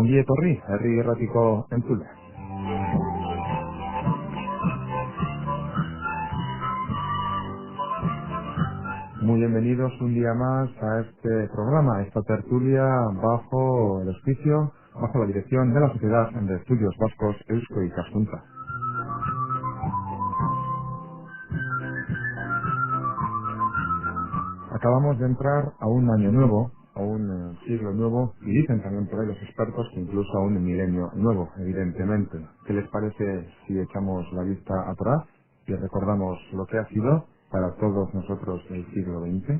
Ongi etorri, herri irratiko entzule. Muy bienvenidos un día más a este programa, a esta tertulia bajo el auspicio, bajo la dirección de la Sociedad de Estudios Vascos Eusko Ikaskuntza. Acabamos de entrar a un año nuevo, a un siglo nuevo, y dicen también por ahí los expertos que incluso a un milenio nuevo, evidentemente. ¿Qué les parece si echamos la vista atrás y recordamos lo que ha sido para todos nosotros el siglo XX?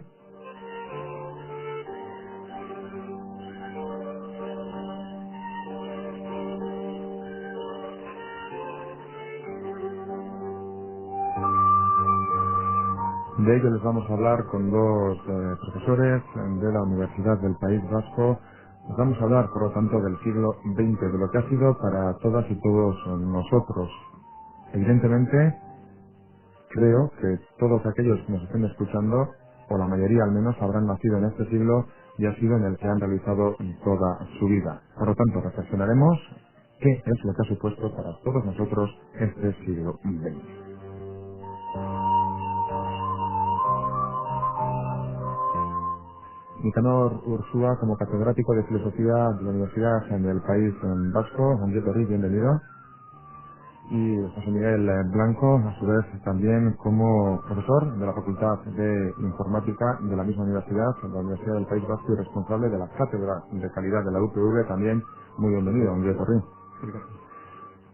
De ello les vamos a hablar con dos profesores de la Universidad del País Vasco. Les vamos a hablar, por lo tanto, del siglo XX, de lo que ha sido para todas y todos nosotros. Evidentemente, creo que todos aquellos que nos estén escuchando, o la mayoría al menos, habrán nacido en este siglo y ha sido en el que han realizado toda su vida. Por lo tanto, reflexionaremos qué es lo que ha supuesto para todos nosotros este siglo XX. Nicanor Ursúa, como catedrático de Filosofía de la Universidad del País Vasco, Ongi etorri, bienvenido. Y José Miguel Blanco, a su vez también como profesor de la Facultad de Informática de la misma universidad, la Universidad del País Vasco, y responsable de la Cátedra de Calidad de la UPV, también muy bienvenido, Ongi etorri.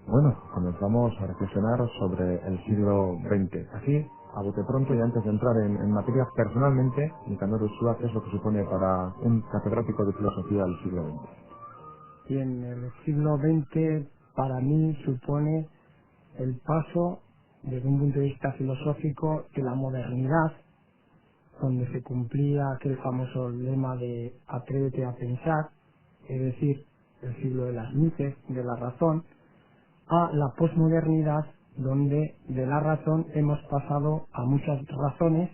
Bueno, comenzamos a reflexionar sobre el siglo XX. Así, a bote pronto y antes de entrar en materia, personalmente, Nicanor Ursúa, ¿qué es lo que supone para un catedrático de filosofía del siglo XX? Bien, el siglo XX para mí supone el paso, desde un punto de vista filosófico, de la modernidad, donde se cumplía aquel famoso lema de atrévete a pensar, es decir, el siglo de las luces, de la razón, a la posmodernidad, donde de la razón hemos pasado a muchas razones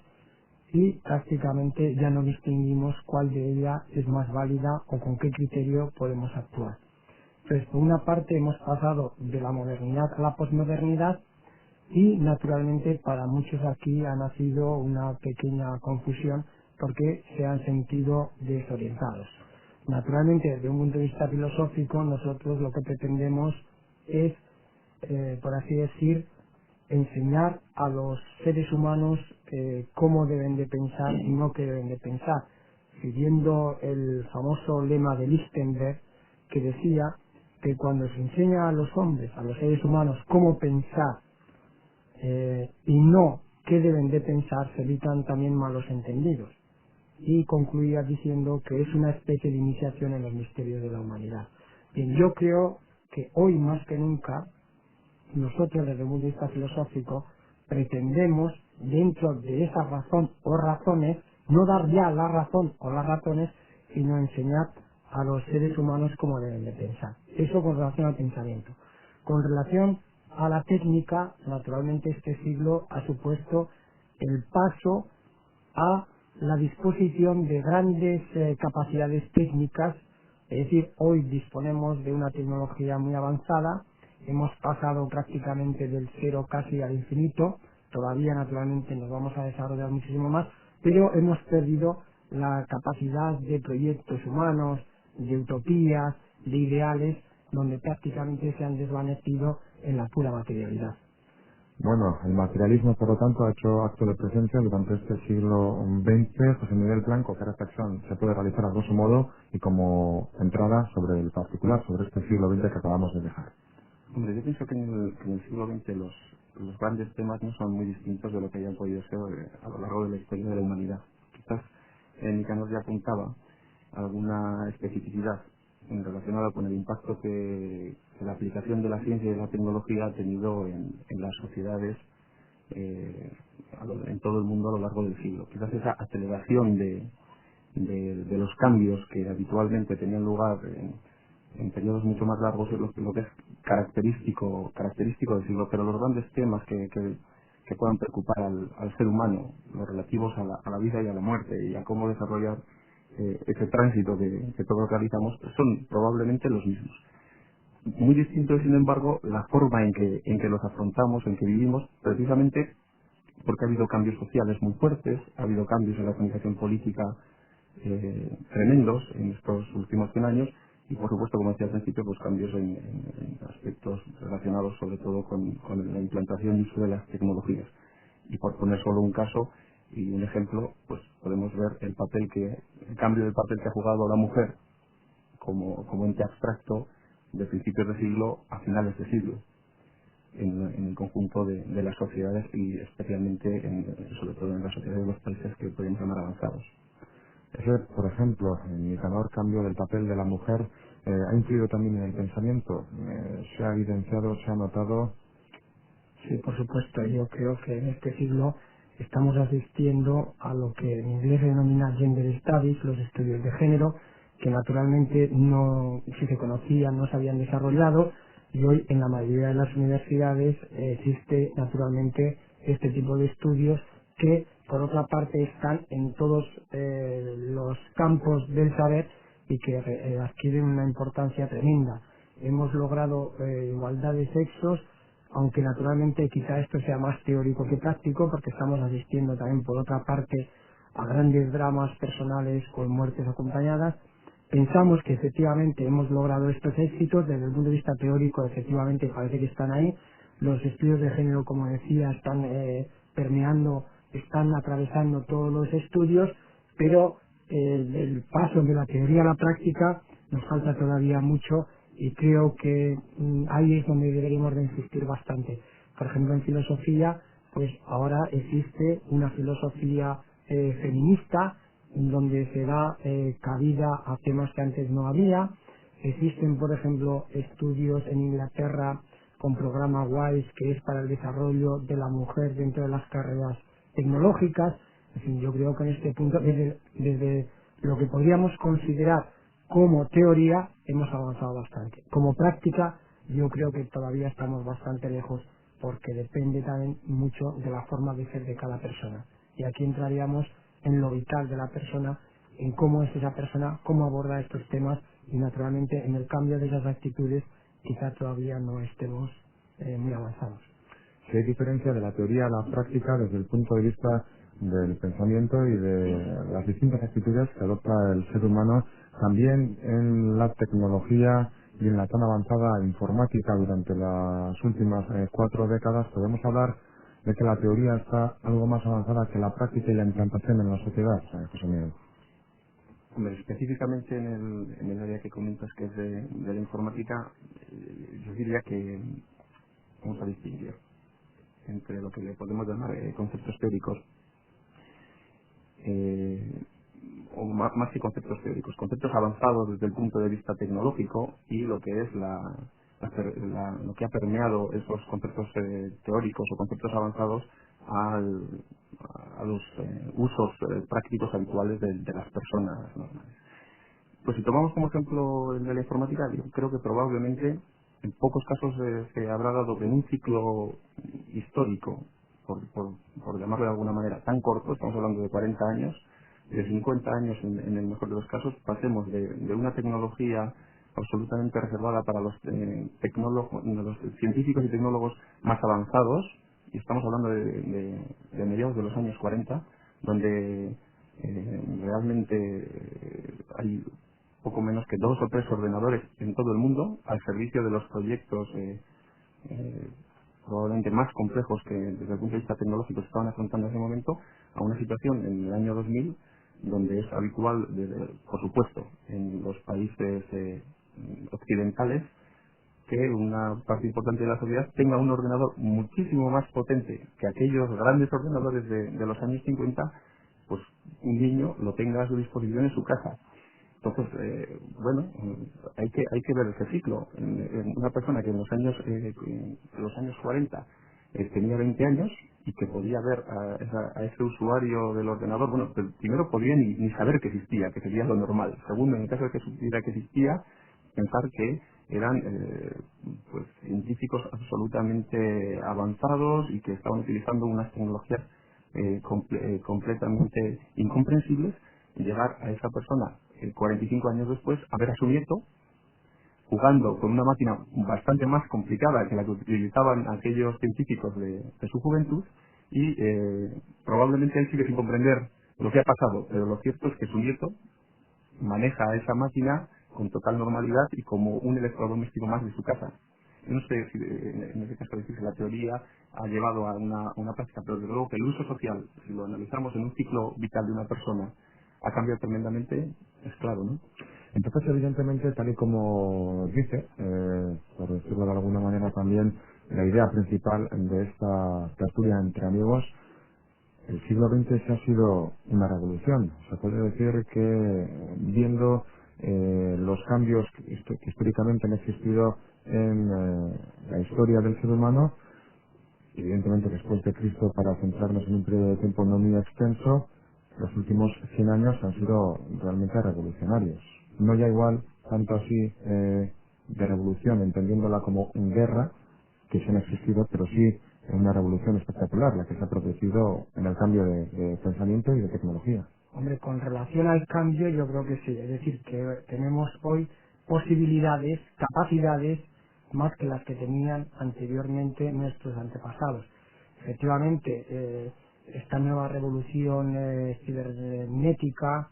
y prácticamente ya no distinguimos cuál de ellas es más válida o con qué criterio podemos actuar. Entonces, por una parte hemos pasado de la modernidad a la posmodernidad y, naturalmente, para muchos aquí ha nacido una pequeña confusión porque se han sentido desorientados. Naturalmente, desde un punto de vista filosófico, nosotros lo que pretendemos es, por así decir, enseñar a los seres humanos cómo deben de pensar y no qué deben de pensar, siguiendo el famoso lema de Lichtenberg, que decía que cuando se enseña a los hombres, a los seres humanos, cómo pensar y no qué deben de pensar, se evitan también malos entendidos. Y concluía diciendo que es una especie de iniciación en los misterios de la humanidad. Bien, yo creo que hoy más que nunca, nosotros desde el punto de vista filosófico pretendemos, dentro de esa razón o razones, no dar ya la razón o las razones, sino enseñar a los seres humanos cómo deben de pensar. Eso con relación al pensamiento. Con relación a la técnica, naturalmente este siglo ha supuesto el paso a la disposición de grandes capacidades técnicas, es decir, hoy disponemos de una tecnología muy avanzada, hemos pasado prácticamente del cero casi al infinito, todavía naturalmente nos vamos a desarrollar muchísimo más, pero hemos perdido la capacidad de proyectos humanos, de utopías, de ideales, donde prácticamente se han desvanecido en la pura materialidad. Bueno, el materialismo, por lo tanto, ha hecho acto de presencia durante este siglo XX. José Miguel Blanco, ¿qué reflexión se puede realizar a grosso modo y como entrada sobre el particular, sobre este siglo XX que acabamos de dejar? Hombre, yo pienso que en el siglo XX los grandes temas no son muy distintos de lo que hayan podido ser a lo largo de la historia de la humanidad. Quizás Nicanor ya apuntaba alguna especificidad relacionada con el impacto que la aplicación de la ciencia y de la tecnología ha tenido en las sociedades en todo el mundo a lo largo del siglo. Quizás esa aceleración de los cambios que habitualmente tenían lugar en periodos mucho más largos es lo que es característico del siglo, pero los grandes temas que puedan preocupar al ser humano, los relativos a la vida y a la muerte y a cómo desarrollar ese tránsito que todos realizamos, son probablemente los mismos. Muy distinto es, sin embargo, la forma en que los afrontamos, en que vivimos, precisamente porque ha habido cambios sociales muy fuertes, ha habido cambios en la organización política tremendos en estos últimos 100 años y, por supuesto, como decía al principio, pues cambios en aspectos relacionados sobre todo con la implantación y uso de las tecnologías. Y por poner solo un caso y un ejemplo, pues podemos ver el cambio del papel que ha jugado la mujer como ente abstracto de principios de siglo a finales de siglo en el conjunto de las sociedades y especialmente sobre todo en las sociedades de los países que podemos llamar avanzados. Ese, por ejemplo, en Nicanor, cambio del papel de la mujer, ha influido también en el pensamiento. Se ha evidenciado, se ha notado. Sí, por supuesto. Yo creo que en este siglo estamos asistiendo a lo que en inglés se denomina gender studies, los estudios de género, que naturalmente no, si se conocían, no se habían desarrollado, y hoy en la mayoría de las universidades existe naturalmente este tipo de estudios que, por otra parte, están en todos los campos del saber y que adquieren una importancia tremenda. Hemos logrado igualdad de sexos, aunque naturalmente quizá esto sea más teórico que práctico, porque estamos asistiendo también, por otra parte, a grandes dramas personales con muertes acompañadas. Pensamos que efectivamente hemos logrado estos éxitos desde el punto de vista teórico, efectivamente parece que están ahí. Los estudios de género, como decía, están permeando, están atravesando todos los estudios, pero el paso de la teoría a la práctica nos falta todavía mucho y creo que ahí es donde deberíamos de insistir bastante. Por ejemplo, en filosofía, pues ahora existe una filosofía feminista donde se da cabida a temas que antes no había. Existen, por ejemplo, estudios en Inglaterra con programa WISE, que es para el desarrollo de la mujer dentro de las carreras tecnológicas. En fin, yo creo que en este punto, desde lo que podríamos considerar como teoría, hemos avanzado bastante. Como práctica, yo creo que todavía estamos bastante lejos, porque depende también mucho de la forma de ser de cada persona. Y aquí entraríamos en lo vital de la persona, en cómo es esa persona, cómo aborda estos temas y naturalmente en el cambio de esas actitudes quizá todavía no estemos muy avanzados. Si hay diferencia de la teoría a la práctica desde el punto de vista del pensamiento y de las distintas actitudes que adopta el ser humano, también en la tecnología y en la tan avanzada informática durante las últimas 4 décadas, podemos hablar de que la teoría está algo más avanzada que la práctica y la implantación en la sociedad, José Miguel. Hombre, específicamente en el área que comentas, que es de la informática, yo diría que vamos a distinguir entre lo que le podemos llamar conceptos teóricos, o más que conceptos teóricos, conceptos avanzados desde el punto de vista tecnológico y lo que es lo que ha permeado esos conceptos teóricos o conceptos avanzados a los usos prácticos habituales de las personas normales. Pues si tomamos como ejemplo el de la informática, yo creo que probablemente en pocos casos se habrá dado en un ciclo histórico, por llamarlo de alguna manera, tan corto, estamos hablando de 40 años, de 50 años en el mejor de los casos, pasemos de una tecnología absolutamente reservada para los los científicos y tecnólogos más avanzados, y estamos hablando de mediados de los años 40, donde realmente hay poco menos que 2 o 3 ordenadores en todo el mundo al servicio de los proyectos probablemente más complejos que desde el punto de vista tecnológico se estaban afrontando en ese momento, a una situación en el año 2000 donde es habitual, por supuesto, en los países occidentales, que una parte importante de la sociedad tenga un ordenador muchísimo más potente que aquellos grandes ordenadores de los años 50, pues un niño lo tenga a su disposición en su casa. Entonces, bueno, hay que ver ese ciclo. Una persona que en los años 40 tenía 20 años y que podía ver a ese usuario del ordenador, bueno, pues primero podía ni saber que existía, que sería lo normal. Segundo, en el caso de que supiera que existía, pensar que eran pues científicos absolutamente avanzados y que estaban utilizando unas tecnologías completamente incomprensibles llegar a esa persona 45 años después a ver a su nieto jugando con una máquina bastante más complicada que la que utilizaban aquellos científicos de su juventud y probablemente él sigue sin comprender lo que ha pasado, pero lo cierto es que su nieto maneja esa máquina con total normalidad y como un electrodoméstico más de su casa. Yo no sé si en ese caso decir que la teoría ha llevado a una práctica, pero desde luego que el uso social, si lo analizamos en un ciclo vital de una persona, ha cambiado tremendamente, es claro, ¿no? Entonces, evidentemente, tal y como dice, por decirlo de alguna manera también, la idea principal de esta tertulia entre amigos, el siglo XX se ha sido una revolución. Se puede decir que, viendo los cambios que históricamente han existido en la historia del ser humano, evidentemente después de Cristo, para centrarnos en un periodo de tiempo no muy extenso, los últimos 100 años han sido realmente revolucionarios. No ya igual, tanto así de revolución, entendiéndola como guerra, que sí han existido, pero sí una revolución espectacular, la que se ha producido en el cambio de pensamiento y de tecnología. Hombre, con relación al cambio, yo creo que sí. Es decir, que tenemos hoy posibilidades, capacidades, más que las que tenían anteriormente nuestros antepasados. Efectivamente, esta nueva revolución cibernética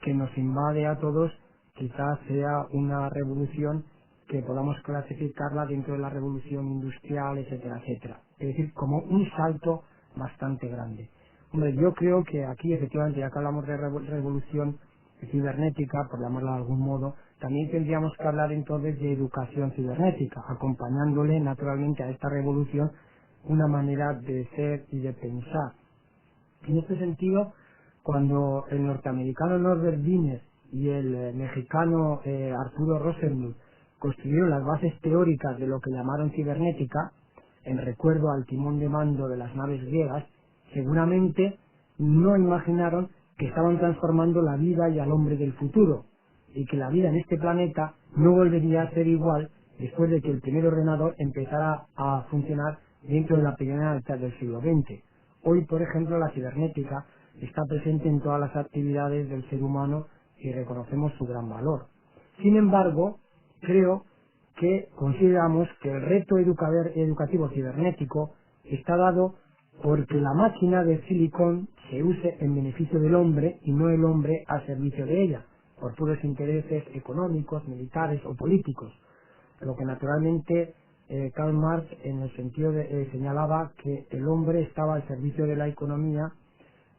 que nos invade a todos, quizás sea una revolución que podamos clasificarla dentro de la revolución industrial, etcétera, etcétera. Es decir, como un salto bastante grande. Hombre, yo creo que aquí, efectivamente, ya que hablamos de revolución cibernética, por llamarla de algún modo, también tendríamos que hablar entonces de educación cibernética, acompañándole naturalmente a esta revolución una manera de ser y de pensar. En este sentido, cuando el norteamericano Norbert Wiener y el mexicano Arturo Rosenbluth construyeron las bases teóricas de lo que llamaron cibernética, en recuerdo al timón de mando de las naves griegas, seguramente no imaginaron que estaban transformando la vida y al hombre del futuro, y que la vida en este planeta no volvería a ser igual después de que el primer ordenador empezara a funcionar dentro de la primera mitad del siglo XX. Hoy, por ejemplo, la cibernética está presente en todas las actividades del ser humano y reconocemos su gran valor. Sin embargo, creo que consideramos que el reto educativo cibernético está dado porque la máquina de silicón se use en beneficio del hombre y no el hombre al servicio de ella, por puros intereses económicos, militares o políticos. Lo que naturalmente Karl Marx en el sentido señalaba que el hombre estaba al servicio de la economía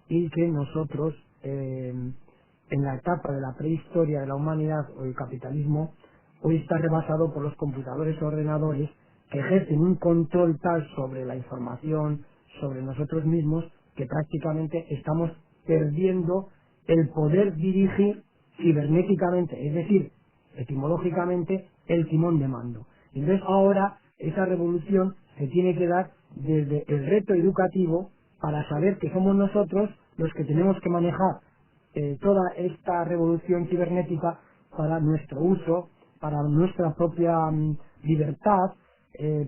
y que nosotros en la etapa de la prehistoria de la humanidad o el capitalismo hoy está rebasado por los computadores o ordenadores que ejercen un control tal sobre la información, sobre nosotros mismos, que prácticamente estamos perdiendo el poder dirigir cibernéticamente, es decir, etimológicamente, el timón de mando. Entonces ahora esa revolución se tiene que dar desde el reto educativo para saber que somos nosotros los que tenemos que manejar toda esta revolución cibernética para nuestro uso, para nuestra propia libertad,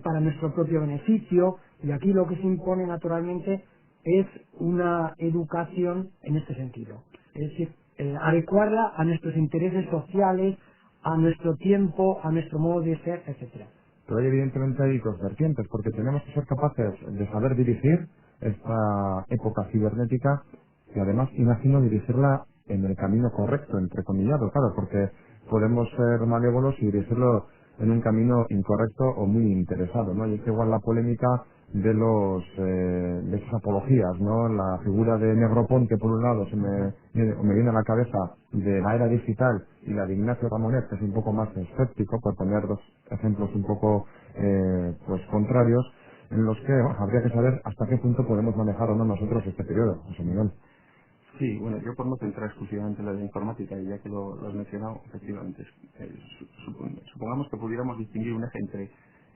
para nuestro propio beneficio, y aquí lo que se impone naturalmente es una educación en este sentido, es decir, adecuarla a nuestros intereses sociales, a nuestro tiempo, a nuestro modo de ser, etcétera. Pero evidentemente hay dos vertientes, porque tenemos que ser capaces de saber dirigir esta época cibernética y además, imagino, dirigirla en el camino correcto, entrecomillado, claro, porque podemos ser malévolos y dirigirlo en un camino incorrecto o muy interesado, ¿no? Y es igual la polémica de de esas apologías, ¿no? La figura de Negroponte, por un lado, me viene a la cabeza, de la era digital, y la de Ignacio Ramonet, que es un poco más escéptico, por poner dos ejemplos un poco pues contrarios, en los que habría que saber hasta qué punto podemos manejar o no nosotros este periodo, José Miguel. Sí, bueno, yo por no centrar exclusivamente en la de informática, y ya que lo has mencionado, efectivamente, supongamos que pudiéramos distinguir un eje entre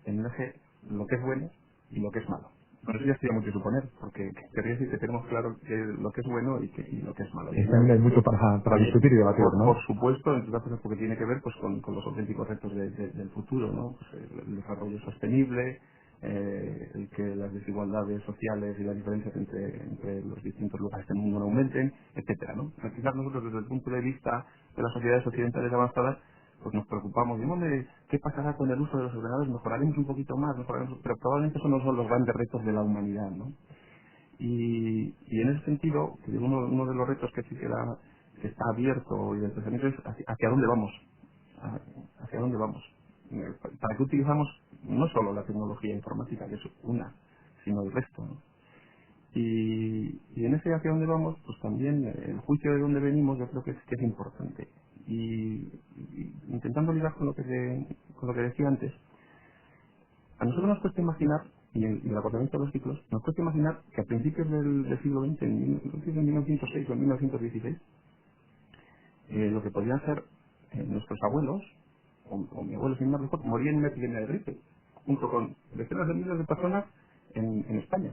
en un eje lo que es bueno y lo que es malo. Bueno, eso ya sería mucho suponer, porque querría decir que tenemos claro lo que es bueno y lo que es malo. Y también hay mucho para discutir y debatir, ¿no? Por supuesto, entre otras cosas, porque tiene que ver pues con los auténticos retos del futuro, ¿no? Pues el desarrollo sostenible, el que las desigualdades sociales y las diferencias entre los distintos lugares del mundo no aumenten, etcétera, ¿no? Quizás nosotros desde el punto de vista de las sociedades occidentales avanzadas pues nos preocupamos, de qué pasará con el uso de los ordenadores, mejoraremos un poquito más, pero probablemente esos no son los grandes retos de la humanidad, ¿no? Y en ese sentido, uno de los retos que sí que está abierto y del pensamiento es hacia dónde vamos, hacia dónde vamos. ¿Para qué utilizamos no solo la tecnología informática, que es una, sino el resto, ¿no? Y en ese hacia dónde vamos, pues también el juicio de dónde venimos yo creo que es importante. Y intentando ligar con lo que decía antes, a nosotros nos cuesta imaginar, y en el acordamiento de los ciclos, nos cuesta imaginar que a principios del siglo XX, en 1906 o en 1916, lo que podían ser nuestros abuelos, o mi abuelo sin más lejos, morían en una epidemia de gripe, junto con decenas de miles de personas en España.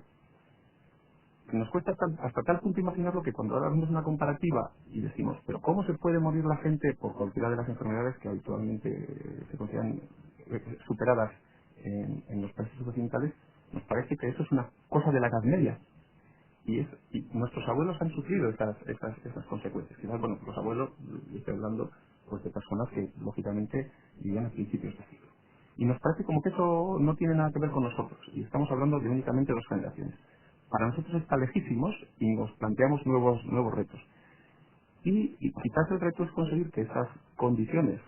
Nos cuesta hasta tal punto imaginarlo que cuando ahora hacemos una comparativa y decimos, pero ¿cómo se puede morir la gente por cualquiera de las enfermedades que habitualmente se consideran superadas en los países occidentales? Nos parece que eso es una cosa de la Edad Media. Y nuestros abuelos han sufrido esas consecuencias. Quizás, bueno, los abuelos, estoy hablando pues de personas que lógicamente vivían a principios de siglo. Y nos parece como que eso no tiene nada que ver con nosotros. Y estamos hablando de únicamente 2 generaciones. Para nosotros está lejísimos y nos planteamos nuevos retos. Y quizás el reto es conseguir que esas condiciones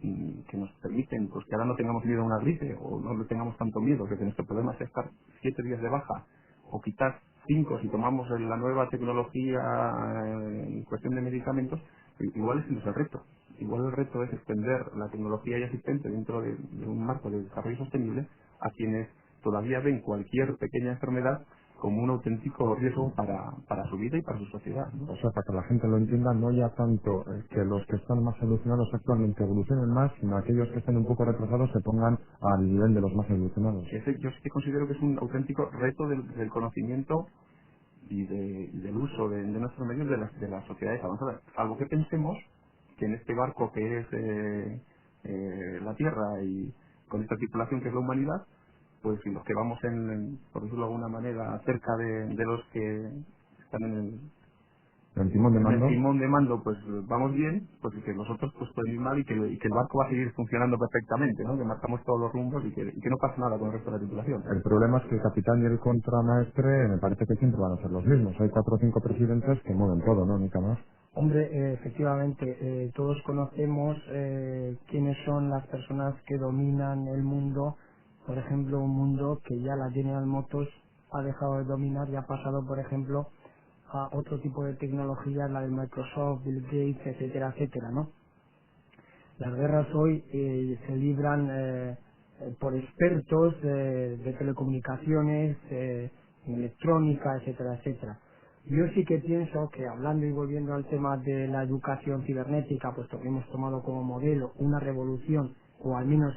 que nos permiten pues que ahora no tengamos miedo a una gripe o no le tengamos tanto miedo, que nuestro problema sea estar 7 días de baja o quizás 5 si tomamos la nueva tecnología en cuestión de medicamentos, igual ese no es el reto. Igual el reto es extender la tecnología ya existente dentro de un marco de desarrollo sostenible a quienes todavía ven cualquier pequeña enfermedad como un auténtico riesgo para su vida y para su sociedad, ¿no? O sea, para que la gente lo entienda, no ya tanto que los que están más evolucionados actualmente evolucionen más, sino aquellos que estén un poco retrasados se pongan al nivel de los más evolucionados. Yo sí que considero que es un auténtico reto del conocimiento y del uso de nuestros medios de las sociedades avanzadas. Algo que pensemos que en este barco que es la Tierra y con esta tripulación que es la humanidad, pues si los que vamos por decirlo de alguna manera, cerca de los que están El timón de en el mando. timón de mando, pues vamos bien, pues que nosotros pues pueden ir mal y que el barco va a seguir funcionando perfectamente, ¿no? Que marcamos todos los rumbos y que no pasa nada con el resto de la tripulación. El problema es que el capitán y el contramaestre me parece que siempre van a ser los mismos. Hay 4 o 5 presidentes que mueven todo, ¿no? Ni más. Hombre, efectivamente, todos conocemos quiénes son las personas que dominan el mundo. Por ejemplo, un mundo que ya la General Motors ha dejado de dominar y ha pasado, por ejemplo, a otro tipo de tecnología, la de Microsoft, Bill Gates, etcétera, etcétera, ¿no? Las guerras hoy se libran por expertos de telecomunicaciones, en electrónica, etcétera, etcétera. Yo sí que pienso que, hablando y volviendo al tema de la educación cibernética, puesto que hemos tomado como modelo una revolución, o al menos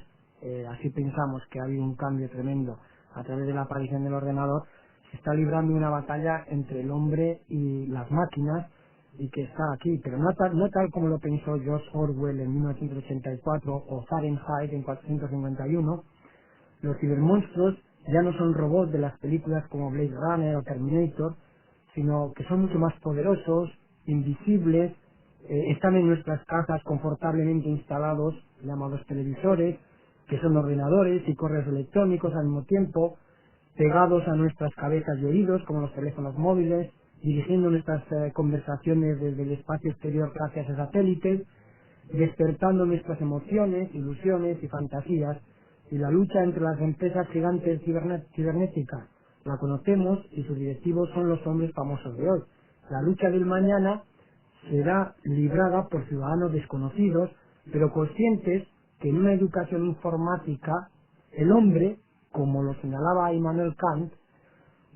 así pensamos que ha habido un cambio tremendo a través de la aparición del ordenador, se está librando una batalla entre el hombre y las máquinas, y que está aquí, pero no tal como lo pensó George Orwell en 1984 o Fahrenheit en 451. Los cibermonstruos ya no son robots de las películas como Blade Runner o Terminator, sino que son mucho más poderosos, invisibles, están en nuestras casas confortablemente instalados, llamados televisores, que son ordenadores y correos electrónicos al mismo tiempo, pegados a nuestras cabezas y oídos, como los teléfonos móviles, dirigiendo nuestras conversaciones desde el espacio exterior gracias a satélites, despertando nuestras emociones, ilusiones y fantasías. Y la lucha entre las empresas gigantes cibernéticas la conocemos y sus directivos son los hombres famosos de hoy. La lucha del mañana será librada por ciudadanos desconocidos, pero conscientes que en una educación informática el hombre, como lo señalaba Immanuel Kant,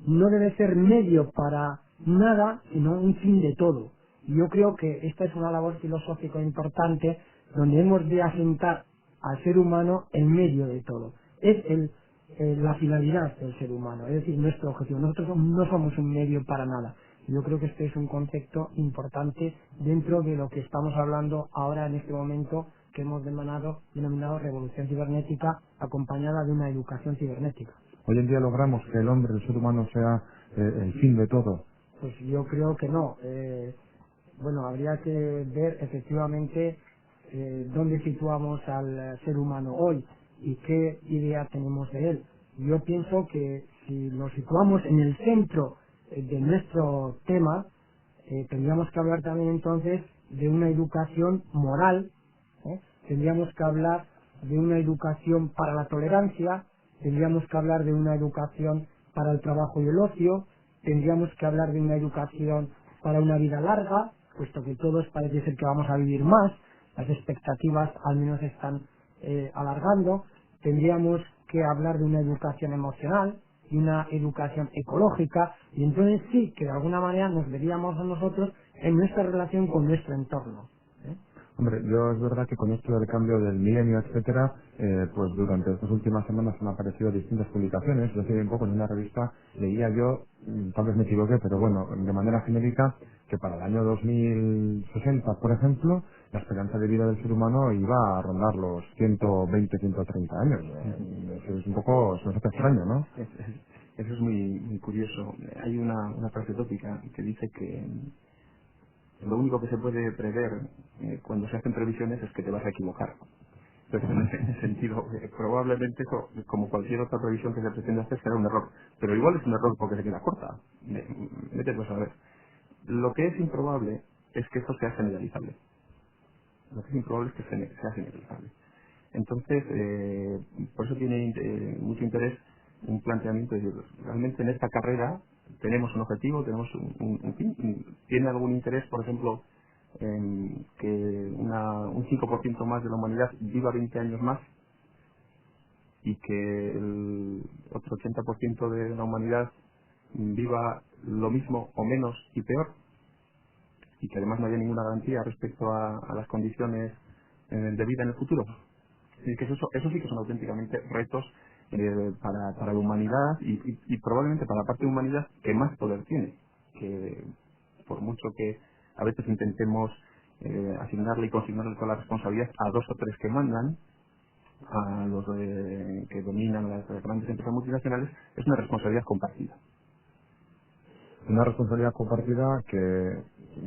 no debe ser medio para nada, sino un fin de todo. Y yo creo que esta es una labor filosófica importante donde hemos de asentar al ser humano en medio de todo. Es la finalidad del ser humano, es decir, nuestro objetivo. Nosotros no somos un medio para nada. Yo creo que este es un concepto importante dentro de lo que estamos hablando ahora en este momento, que hemos denominado revolución cibernética, acompañada de una educación cibernética. Hoy en día logramos que el hombre, el ser humano, sea el fin de todo. Pues yo creo que no. Bueno, habría que ver efectivamente dónde situamos al ser humano hoy y qué idea tenemos de él. Yo pienso que si nos situamos en el centro de nuestro tema, tendríamos que hablar también entonces de una educación moral, tendríamos que hablar de una educación para la tolerancia, tendríamos que hablar de una educación para el trabajo y el ocio, tendríamos que hablar de una educación para una vida larga, puesto que todos parece ser que vamos a vivir más, las expectativas al menos están alargando, tendríamos que hablar de una educación emocional y una educación ecológica, y entonces sí que de alguna manera nos veríamos a nosotros en nuestra relación con nuestro entorno. Hombre, yo es verdad que con esto del cambio del milenio, etcétera, pues durante estas últimas semanas han aparecido distintas publicaciones. Yo hace un poco en una revista leía yo, tal vez me equivoqué, pero bueno, de manera genérica, que para el año 2060, por ejemplo, la esperanza de vida del ser humano iba a rondar los 120, 130 años. Eso es un poco, eso es extraño, ¿no? Eso es muy curioso. Hay una frase tópica que dice que lo único que se puede prever cuando se hacen previsiones es que te vas a equivocar. Entonces, en ese sentido, probablemente eso, como cualquier otra previsión que se pretende hacer, será un error. Pero igual es un error porque se queda corta. Vete tú a saber. Lo que es improbable es que esto sea generalizable. Lo que es improbable es que sea generalizable. Entonces, por eso tiene mucho interés un planteamiento de realmente en esta carrera tenemos un objetivo, tenemos un fin. ¿Tiene algún interés, por ejemplo, en que un 5% más de la humanidad viva 20 años más y que el otro 80% de la humanidad viva lo mismo o menos y peor? Y que además no haya ninguna garantía respecto a las condiciones de vida en el futuro. Y que eso sí que son auténticamente retos para la humanidad y probablemente para la parte de humanidad que más poder tiene. Que por mucho que a veces intentemos asignarle y consignarle toda la responsabilidad a dos o tres que mandan, a los que dominan las grandes empresas multinacionales, es una responsabilidad compartida. Una responsabilidad compartida que,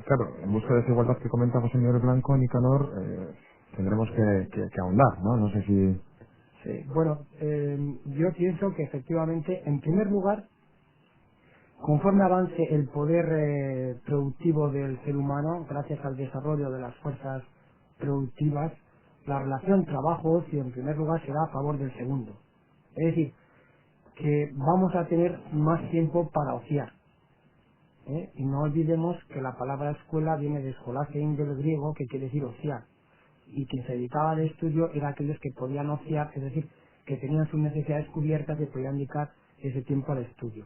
claro, en busca de esa igualdad que comenta José Miguel Blanco, Nicanor, tendremos que ahondar, ¿no? No sé si... Sí, bueno, yo pienso que efectivamente, en primer lugar, conforme avance el poder productivo del ser humano, gracias al desarrollo de las fuerzas productivas, la relación trabajo-ocio en primer lugar será a favor del segundo. Es decir, que vamos a tener más tiempo para ociar. Y no olvidemos que la palabra escuela viene de scholasein del griego, que quiere decir ociar. Y quien se dedicaba al estudio era aquellos que podían ociar, es decir, que tenían sus necesidades cubiertas y podían dedicar ese tiempo al estudio.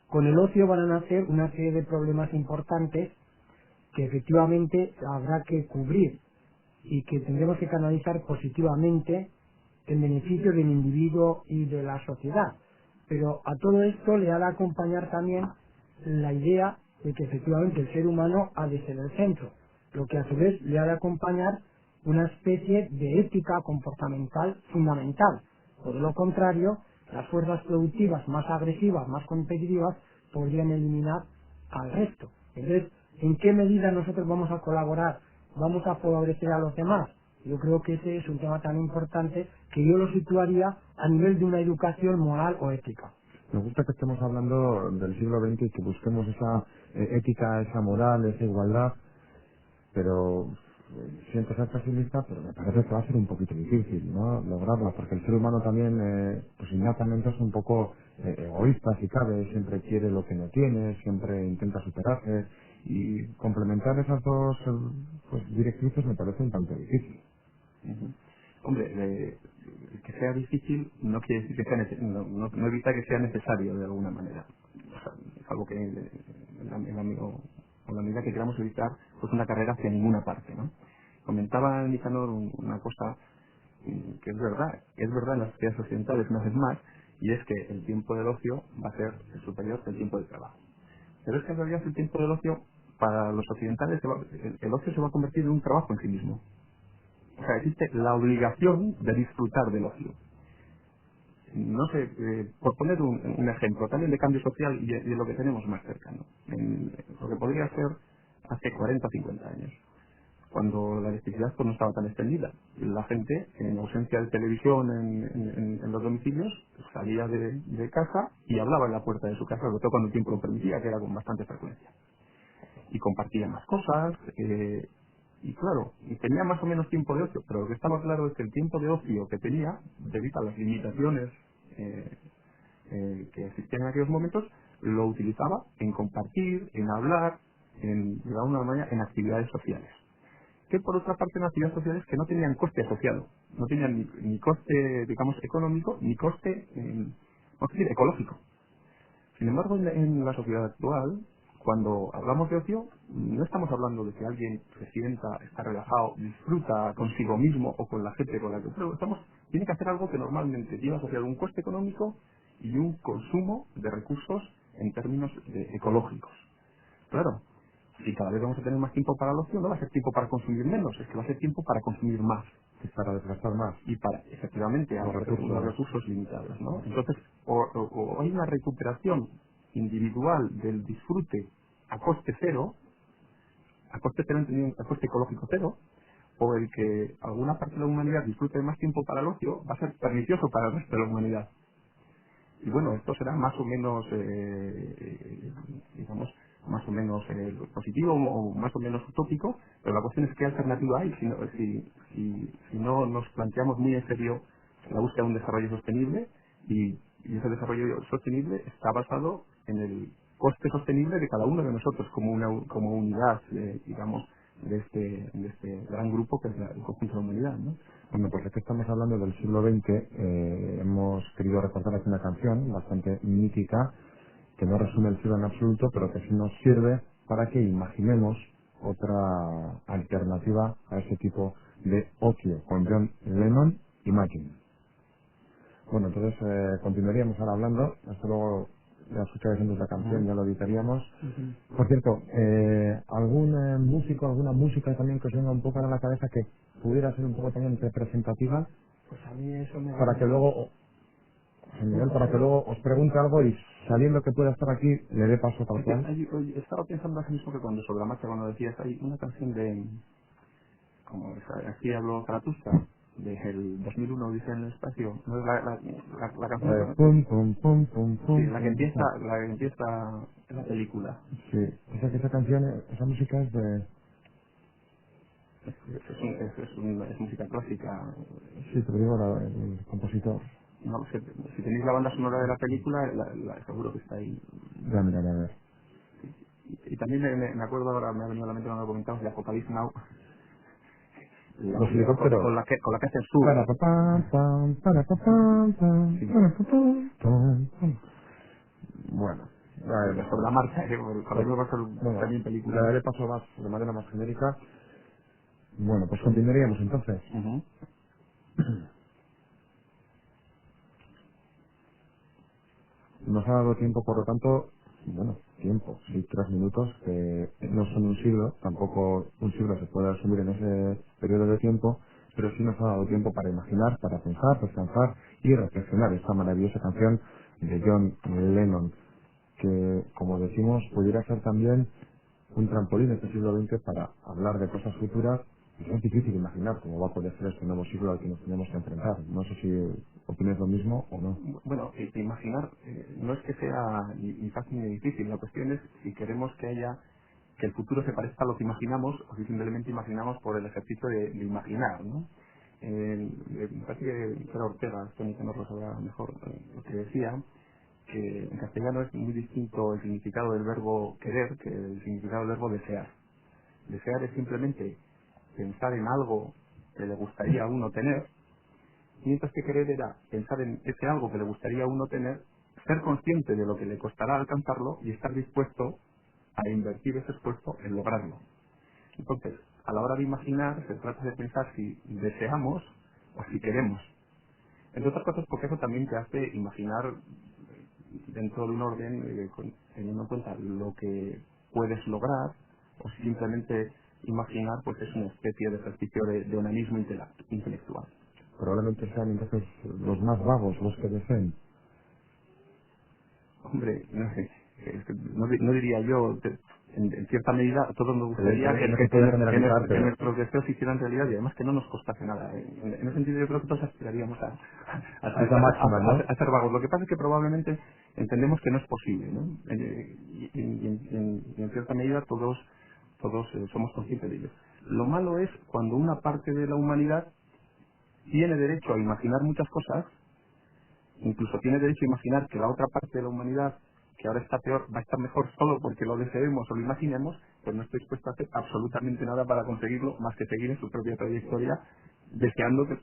Con el ocio van a nacer una serie de problemas importantes que efectivamente habrá que cubrir y que tendremos que canalizar positivamente en beneficio del individuo y de la sociedad. Pero a todo esto le ha de acompañar también la idea de que efectivamente el ser humano ha de ser el centro, lo que a su vez le ha de acompañar una especie de ética comportamental fundamental. Por lo contrario, las fuerzas productivas más agresivas, más competitivas, podrían eliminar al resto. Entonces, ¿en qué medida nosotros vamos a colaborar? ¿Vamos a favorecer a los demás? Yo creo que ese es un tema tan importante que yo lo situaría a nivel de una educación moral o ética. Me gusta que estemos hablando del siglo XX y que busquemos esa ética, esa moral, esa igualdad, pero siento ser pesimista, pero me parece que va a ser un poquito difícil, ¿no?, lograrla, porque el ser humano también, pues innatamente es un poco egoísta, si cabe, siempre quiere lo que no tiene, siempre intenta superarse, y complementar esas dos pues directrices me parece un tanto difícil. Ujú. Hombre, que sea difícil no quiere decir que sea no evita que sea necesario de alguna manera. O sea, es algo que en la medida que queramos evitar pues una carrera hacia ninguna parte, ¿no? Comentaba Nicanor una cosa que es verdad en las sociedades occidentales una vez más, y es que el tiempo del ocio va a ser superior que el tiempo de trabajo. Pero es que en realidad el tiempo del ocio, para los occidentales, el ocio se va a convertir en un trabajo en sí mismo. O sea, existe la obligación de disfrutar del ocio. No sé, por poner un ejemplo, también de cambio social y de lo que tenemos más cercano, en lo que podría ser hace 40 o 50 años, cuando la electricidad pues, no estaba tan extendida. La gente, en ausencia de televisión en los domicilios, salía de casa y hablaba en la puerta de su casa, sobre todo cuando el tiempo lo permitía, que era con bastante frecuencia. Y compartía más cosas, y claro, y tenía más o menos tiempo de ocio, pero lo que estaba claro es que el tiempo de ocio que tenía, debido a las limitaciones que existían en aquellos momentos, lo utilizaba en compartir, en hablar, de alguna manera, en actividades sociales. Que por otra parte eran actividades sociales que no tenían coste asociado, no tenían ni coste, digamos, económico, ni coste, vamos a decir, ecológico. Sin embargo, en la sociedad actual, cuando hablamos de ocio, no estamos hablando de que alguien se sienta, está relajado, disfruta consigo mismo o con la gente con la que tiene que hacer algo que normalmente lleva asociado un coste económico y un consumo de recursos en términos ecológicos. Claro, si cada vez vamos a tener más tiempo para el ocio, no va a ser tiempo para consumir menos, es que va a ser tiempo para consumir más. Y para desgastar más. Y para, efectivamente, Los unos recursos. recursos limitados, ¿no? Entonces, o hay una recuperación individual del disfrute a coste cero, entendido a coste ecológico cero, o el que alguna parte de la humanidad disfrute de más tiempo para el ocio, va a ser pernicioso para el resto de la humanidad. Y bueno, esto será más o menos, digamos, más o menos positivo o más o menos utópico, pero la cuestión es qué alternativa hay si no nos planteamos muy en serio la búsqueda de un desarrollo sostenible y ese desarrollo sostenible está basado en el coste sostenible de cada uno de nosotros como unidad, digamos, de este gran grupo que es el conjunto de la humanidad, ¿no? Bueno, pues aquí estamos hablando del siglo XX. Hemos querido recordar aquí una canción bastante mítica que no resume el siglo en absoluto, pero que sí nos sirve para que imaginemos otra alternativa a ese tipo de ocio, con John Lennon, Imagine. Bueno, entonces continuaríamos ahora hablando, hasta luego ya escucháis antes la canción, ya lo editaríamos. Por cierto, ¿algún músico, alguna música también que os venga un poco a la cabeza que pudiera ser un poco también representativa? Pues a mí eso me Para que luego, José Miguel, para que luego os pregunte algo y sabiendo que pueda estar aquí, le dé paso tal cual. He estado pensando hace mismo que sobre la marcha, cuando decías, hay una canción como aquí hablo Zaratustra, del 2001 dice en el espacio, no es la canción, Pum, pum, pum, pum, sí, pum, la que pum, empieza, pum. en la película. Sí, esa canción, esa música es de... Es música clásica. Sí, te lo digo, el compositor. No lo sé, si tenéis la banda sonora de la película, seguro que está ahí. Ya miraré a ver. Y también me acuerdo ahora, me ha venido a la mente cuando lo comentamos, de Apocalypse Now, Los helicópteros. con la que hace el sur. Para pa pam, pam, para pa pam, pam, Sí. para pa pam, pam, pam. Bueno, Sobre la marcha, para mí va a ser bueno, también le película. daré paso más de manera más genérica. Bueno, pues continuaríamos entonces. Ujú. Nos ha dado tiempo, por lo tanto, bueno, tiempo, sí, 3 minutos, que no son un siglo, tampoco un siglo se puede asumir en ese periodo de tiempo, pero sí nos ha dado tiempo para imaginar, para pensar, descansar y reflexionar esta maravillosa canción de John Lennon, que, como decimos, pudiera ser también un trampolín este siglo XX para hablar de cosas futuras. Y es difícil imaginar cómo va a poder ser este nuevo siglo al que nos tenemos que enfrentar. No sé si opinas lo mismo o no. Bueno, imaginar no es que sea ni fácil ni difícil. La cuestión es si queremos que el futuro se parezca a lo que imaginamos o si simplemente imaginamos por el ejercicio de imaginar, ¿no? Me parece que era Ortega, Tony que nos lo sabrá mejor, lo que decía, que en castellano es muy distinto el significado del verbo querer que el significado del verbo desear. Desear es simplemente pensar en algo que le gustaría a uno tener, mientras que querer era pensar en ese algo que le gustaría a uno tener, ser consciente de lo que le costará alcanzarlo y estar dispuesto a invertir ese esfuerzo en lograrlo. Entonces, a la hora de imaginar, se trata de pensar si deseamos o si queremos. Entre otras cosas porque eso también te hace imaginar dentro de un orden teniendo en cuenta lo que puedes lograr, o simplemente imaginar, pues es una especie de ejercicio de onanismo intelectual. Probablemente sean entonces los más vagos los que deseen. Hombre, no sé, no diría yo, en cierta medida, a todos nos gustaría No se puede generalizar, que pero nuestros deseos se hicieran realidad, y además que no nos costase nada. En ese sentido yo creo que todos aspiraríamos esa máxima, ¿no? a ser vagos. Lo que pasa es que probablemente entendemos que no es posible, ¿no? Y en cierta medida todos somos conscientes de ello. Lo malo es cuando una parte de la humanidad tiene derecho a imaginar muchas cosas, incluso tiene derecho a imaginar que la otra parte de la humanidad, que ahora está peor, va a estar mejor solo porque lo deseemos o lo imaginemos, pues no estoy dispuesto a hacer absolutamente nada para conseguirlo, más que seguir en su propia trayectoria, deseando que...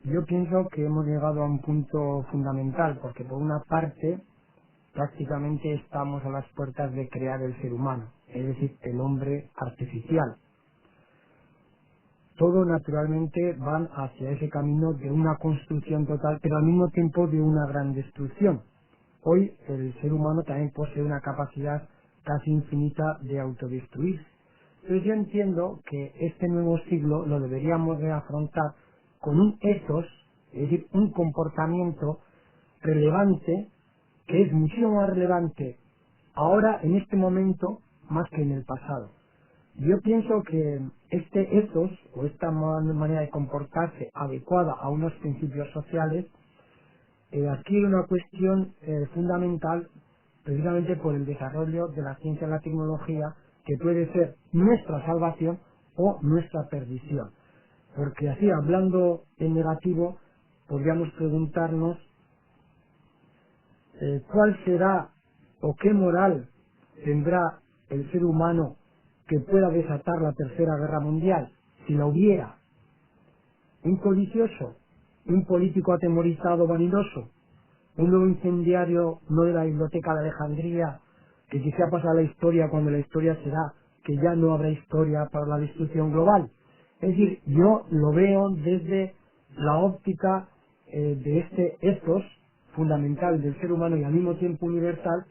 Yo pienso que hemos llegado a un punto fundamental, porque por una parte prácticamente estamos a las puertas de crear el ser humano, es decir, el hombre artificial. Todo naturalmente van hacia ese camino de una construcción total, pero al mismo tiempo de una gran destrucción. Hoy el ser humano también posee una capacidad casi infinita de autodestruirse. Entonces yo entiendo que este nuevo siglo lo deberíamos de afrontar con un ethos, es decir, un comportamiento relevante, que es muchísimo más relevante ahora, en este momento, más que en el pasado. Yo pienso que este ethos, o esta manera de comportarse adecuada a unos principios sociales, adquiere una cuestión fundamental precisamente por el desarrollo de la ciencia y la tecnología, que puede ser nuestra salvación o nuestra perdición. Porque así, hablando en negativo, podríamos preguntarnos cuál será o qué moral tendrá el ser humano que pueda desatar la Tercera Guerra Mundial, si la hubiera. Un codicioso, un político atemorizado vanidoso, un nuevo incendiario no de la biblioteca de Alejandría, que quizá pasa a la historia cuando la historia será que ya no habrá historia para la destrucción global. Es decir, yo lo veo desde la óptica de este ethos fundamental del ser humano y al mismo tiempo universal,